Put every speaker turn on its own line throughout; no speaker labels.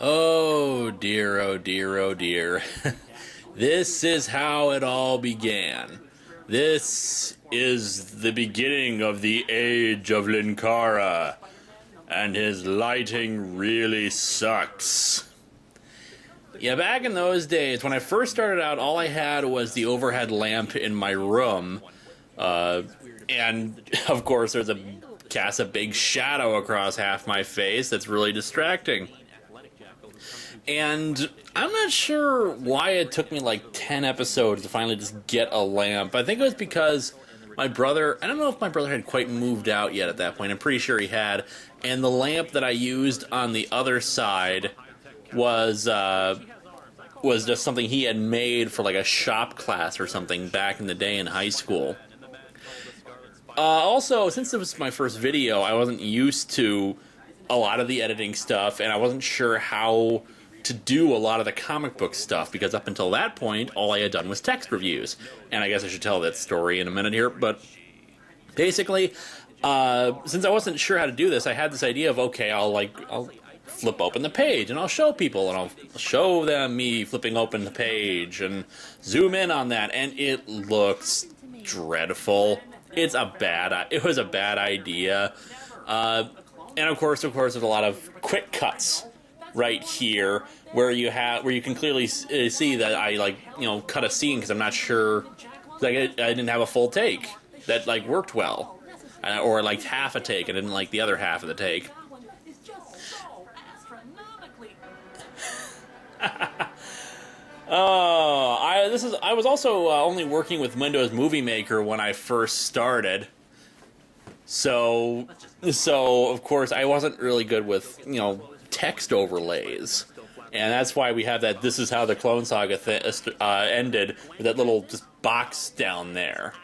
Oh dear, oh dear, oh dear. This is how it all began. This is the beginning of the age of Linkara, and his lighting really sucks. Yeah, back in those days, when I first started out, all I had was the overhead lamp in my room, and of course there's casts a big shadow across half my face that's really distracting. And I'm not sure why it took me like 10 episodes to finally just get a lamp. I think it was because my brother, I don't know if my brother had quite moved out yet at that point. I'm pretty sure he had. And the lamp that I used on the other side was just something he had made for like a shop class or something back in the day in high school. Also, since it was my first video, I wasn't used to a lot of the editing stuff, and I wasn't sure how to do a lot of the comic book stuff, because up until that point, all I had done was text reviews. And I guess I should tell that story in a minute here, but basically, since I wasn't sure how to do this, I had this idea of, okay, I'll flip open the page, and I'll show people, and I'll show them me flipping open the page, and zoom in on that, and it looks dreadful. It was a bad idea. And of course, there's a lot of quick cuts right here where you can clearly see that I cut a scene because I'm not sure, like I didn't have a full take that worked well, or half a take. I didn't like the other half of the take. I was also only working with Windows Movie Maker when I first started. So of course I wasn't really good with, text overlays. And that's why we have that "This is how the Clone Saga" ended, with that little just box down there.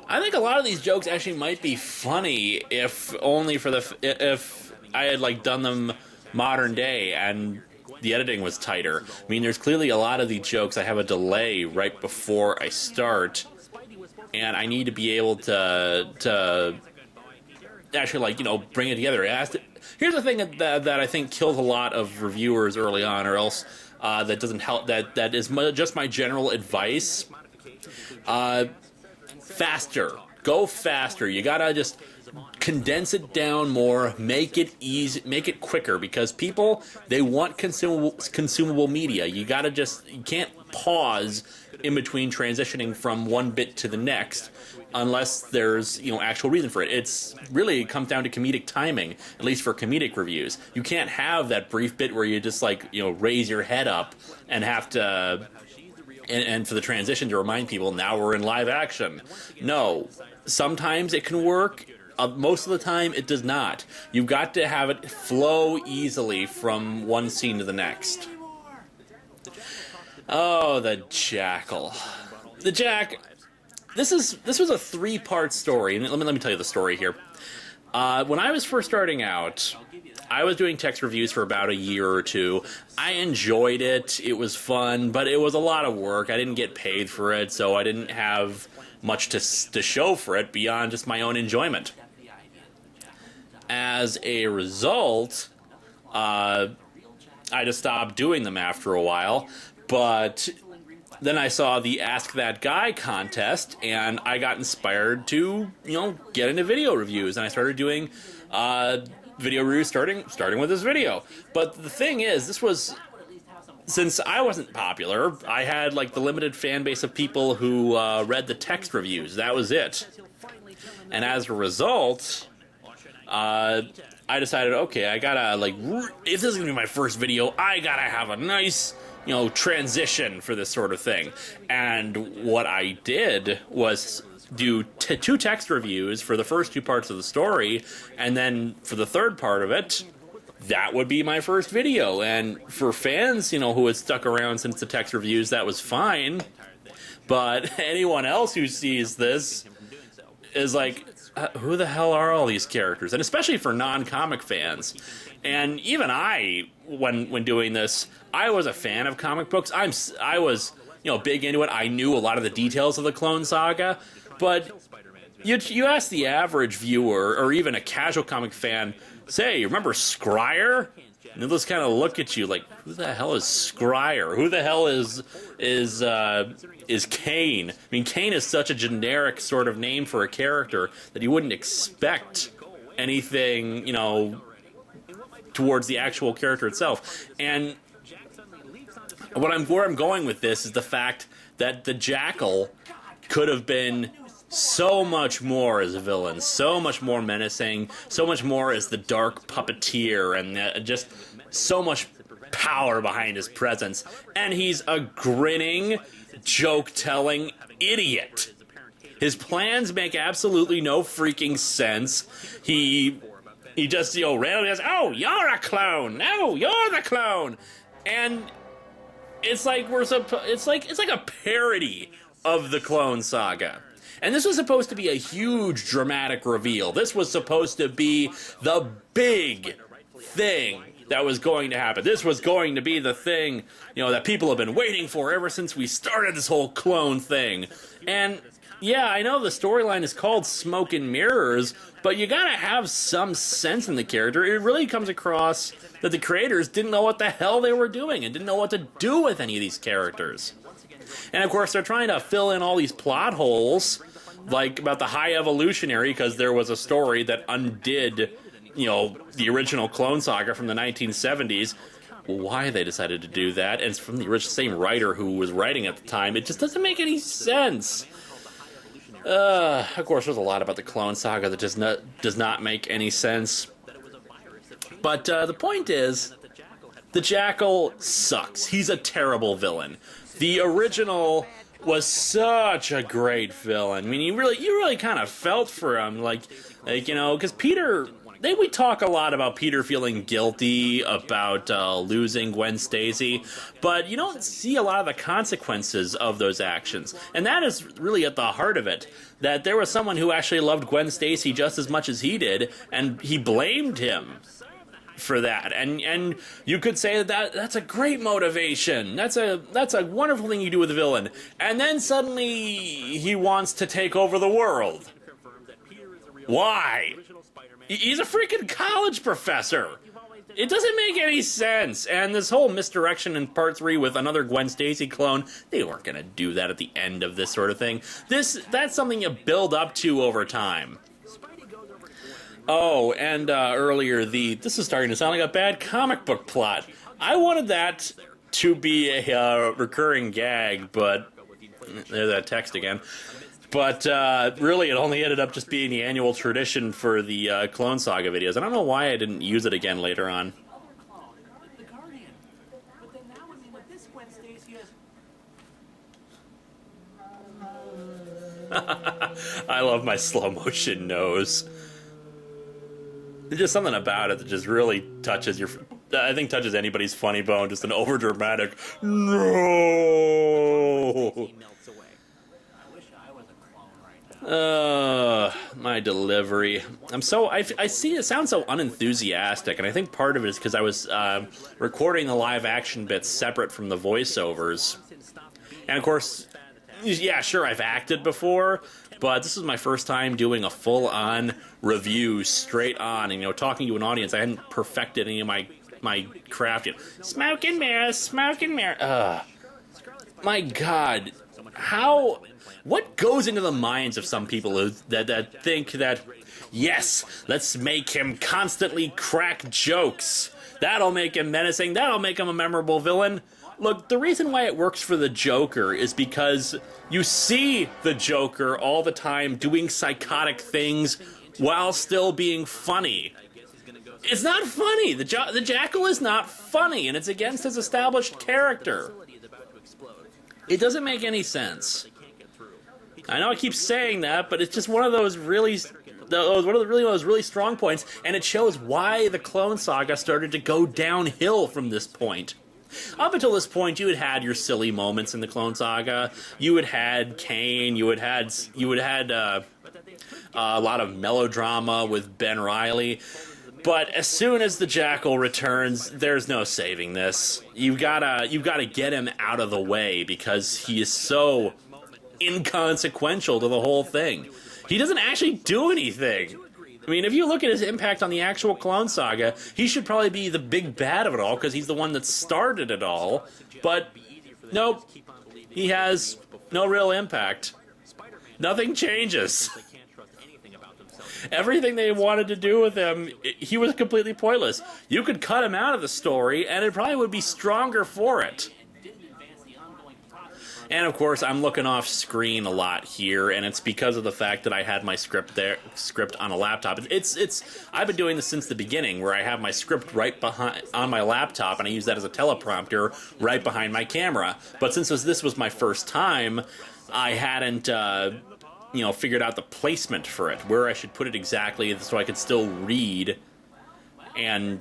I think a lot of these jokes actually might be funny if I had done them modern day and the editing was tighter. I mean, there's clearly a lot of these jokes I have a delay right before I start, and I need to be able to actually bring it together. Here's the thing that I think kills a lot of reviewers early on, or else that doesn't help. That is just my general advice. Faster. Go faster. You gotta just condense it down more, make it easy, make it quicker, because people, they want consumable media. You can't pause in between transitioning from one bit to the next unless there's, actual reason for it. It comes down to comedic timing, at least for comedic reviews. You can't have that brief bit where you just raise your head up and have to and for the transition to remind people now we're in live action. No. Sometimes it can work. Most of the time, it does not. You've got to have it flow easily from one scene to the next. Oh, the Jackal. The Jack. This was a 3-part story, and let me tell you the story here. When I was first starting out, I was doing text reviews for about a year or two. I enjoyed it. It was fun, but it was a lot of work. I didn't get paid for it, so I didn't have much to show for it beyond just my own enjoyment. As a result, I just stopped doing them after a while, but then I saw the Ask That Guy contest, and I got inspired to, get into video reviews, and I started doing video reviews starting with this video. But the thing is, since I wasn't popular, I had the limited fan base of people who read the text reviews. That was it. And as a result, I decided, okay, I gotta if this is gonna be my first video, I gotta have a nice, transition for this sort of thing. And what I did was do 2 text reviews for the first 2 parts of the story, and then for the third part of it, that would be my first video. And for fans, who had stuck around since the text reviews, that was fine. But anyone else who sees this is who the hell are all these characters? And especially for non-comic fans. And even I, when doing this, I was a fan of comic books. I was, big into it. I knew a lot of the details of the Clone Saga, but You ask the average viewer, or even a casual comic fan, say, remember Scryer? And they'll just kind of look at you like, who the hell is Scryer? Who the hell is Kane? I mean, Kane is such a generic sort of name for a character that you wouldn't expect anything, you know, towards the actual character itself. And where I'm going with this is the fact that the Jackal could have been so much more as a villain, so much more menacing, so much more as the dark puppeteer, and just so much power behind his presence. And he's a grinning, joke-telling idiot. His plans make absolutely no freaking sense. He just, you know, randomly says, "Oh, you're a clone. No, you're the clone." And it's like it's like a parody of the Clone Saga. And this was supposed to be a huge dramatic reveal. This was supposed to be the big thing that was going to happen. This was going to be the thing, you know, that people have been waiting for ever since we started this whole clone thing. And yeah, I know the storyline is called Smoke and Mirrors, but you gotta have some sense in the character. It really comes across that the creators didn't know what the hell they were doing and didn't know what to do with any of these characters. And of course, they're trying to fill in all these plot holes, like about the High Evolutionary, because there was a story that undid, you know, the original Clone Saga from the 1970s. Why they decided to do that, and it's from the same writer who was writing at the time, it just doesn't make any sense. Of course, there's a lot about the Clone Saga that does not make any sense. But the point is, the Jackal sucks. He's a terrible villain. The original was such a great villain. I mean, you really kind of felt for him, like you know, because Peter. We talk a lot about Peter feeling guilty about losing Gwen Stacy, but you don't see a lot of the consequences of those actions. And that is really at the heart of it, that there was someone who actually loved Gwen Stacy just as much as he did, and he blamed him for that. And you could say that's a great motivation. That's a wonderful thing you do with a villain. And then suddenly he wants to take over the world. Why? He's a freaking college professor. It doesn't make any sense. And this whole misdirection in part 3 with another Gwen Stacy clone, they weren't going to do that at the end of this sort of thing. That's something you build up to over time. Oh, and earlier, this is starting to sound like a bad comic book plot. I wanted that to be a recurring gag, but there's that text again. But really, it only ended up just being the annual tradition for the Clone Saga videos. I don't know why I didn't use it again later on. I love my slow motion nose. There's just something about it that just really touches touches anybody's funny bone. Just an overdramatic no. My delivery. I see it sounds so unenthusiastic, and I think part of it is because I was recording the live action bits separate from the voiceovers. And of course, yeah, sure, I've acted before, but this is my first time doing a full-on review, straight on, and, you know, talking to an audience. I hadn't perfected any of my craft yet. Smoke and mirrors, smoke and mirrors. My God, what goes into the minds of some people that think that, yes, let's make him constantly crack jokes. That'll make him menacing. That'll make him a memorable villain. Look, the reason why it works for the Joker is because you see the Joker all the time doing psychotic things while still being funny. It's not funny. The Jackal is not funny, and it's against his established character. It doesn't make any sense. I know I keep saying that, but it's just one of those really strong points, and it shows why the Clone Saga started to go downhill from this point. Up until this point, you had your silly moments in the Clone Saga. You had Kane. You had a lot of melodrama with Ben Reilly. But as soon as the Jackal returns, there's no saving this. You've gotta get him out of the way because he is so inconsequential to the whole thing. He doesn't actually do anything. I mean, if you look at his impact on the actual Clone Saga, he should probably be the big bad of it all, because he's the one that started it all. But, nope. He has no real impact. Nothing changes. Everything they wanted to do with him, he was completely pointless. You could cut him out of the story, and it probably would be stronger for it. And of course, I'm looking off screen a lot here, and it's because of the fact that I had my script on a laptop. I've been doing this since the beginning, where I have my script right behind on my laptop, and I use that as a teleprompter right behind my camera. But since this was my first time, I hadn't figured out the placement for it, where I should put it exactly, so I could still read and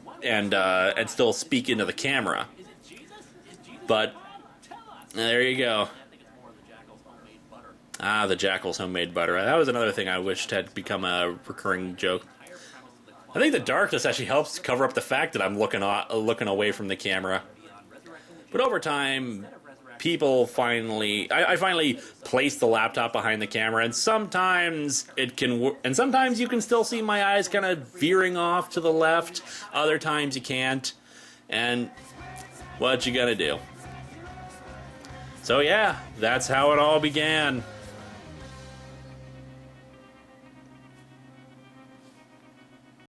still speak into the camera. But there you go. Ah, the Jackal's homemade butter. That was another thing I wished had become a recurring joke. I think the darkness actually helps cover up the fact that I'm looking away from the camera. But over time, people I finally place the laptop behind the camera, and sometimes sometimes you can still see my eyes kind of veering off to the left. Other times you can't. And what you gonna do? So yeah, that's how it all began.